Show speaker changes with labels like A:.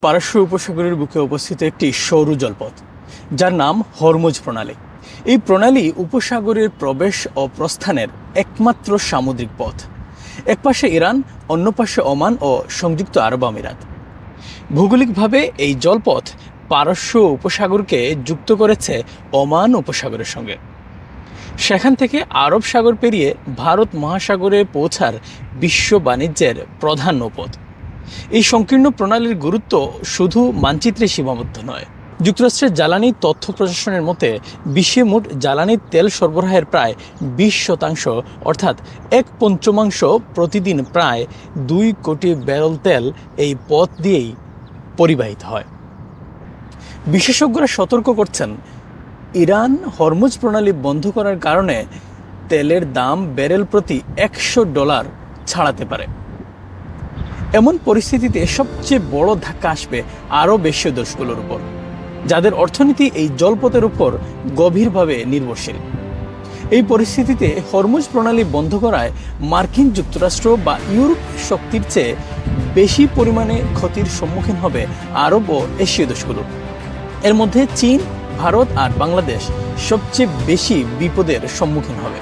A: পারস্য উপসাগরের বুকে অবস্থিত একটি সৌর জলপথ, যার নাম হরমুজ প্রণালী। এই প্রণালী উপসাগরের প্রবেশ ও প্রস্থানের একমাত্র সামুদ্রিক পথ। এক পাশে ইরান, অন্য পাশে ওমান ও সংযুক্ত আরব আমিরাত। ভৌগোলিকভাবে এই জলপথ পারস্য উপসাগরকে যুক্ত করেছে ওমান উপসাগরের সঙ্গে। সেখান থেকে আরব সাগর পেরিয়ে ভারত মহাসাগরে পৌঁছার বিশ্ব বাণিজ্যের প্রধান নৌপথ। এই সংকীর্ণ প্রণালীর গুরুত্ব শুধু মানচিত্রে সীমাবদ্ধ নয়। যুক্তরাষ্ট্রের জ্বালানি তথ্য প্রশাসনের মতে বিশ্বে মোট জ্বালানির তেল সরবরাহের প্রায় 20% অর্থাৎ 1/5 প্রতিদিন প্রায় 2 কোটি ব্যারেল তেল এই পথ দিয়েই পরিবাহিত হয়। বিশেষজ্ঞরা সতর্ক করছেন, ইরান হরমুজ প্রণালী বন্ধ করার কারণে তেলের দাম ব্যারেল প্রতি $100 ছাড়াতে পারে। এমন পরিস্থিতিতে সবচেয়ে বড় ধাক্কা আসবে আরব এশীয় দেশগুলোর উপর, যাদের অর্থনীতি এই জলপথের উপর গভীরভাবে নির্ভরশীল। এই পরিস্থিতিতে হরমুজ প্রণালী বন্ধ করায় মার্কিন যুক্তরাষ্ট্র বা ইউরোপ শক্তির চেয়ে বেশি পরিমাণে ক্ষতির সম্মুখীন হবে আরব ও এশীয় দেশগুলো। এর মধ্যে চীন, ভারত আর বাংলাদেশ সবচেয়ে বেশি বিপদের সম্মুখীন হবে।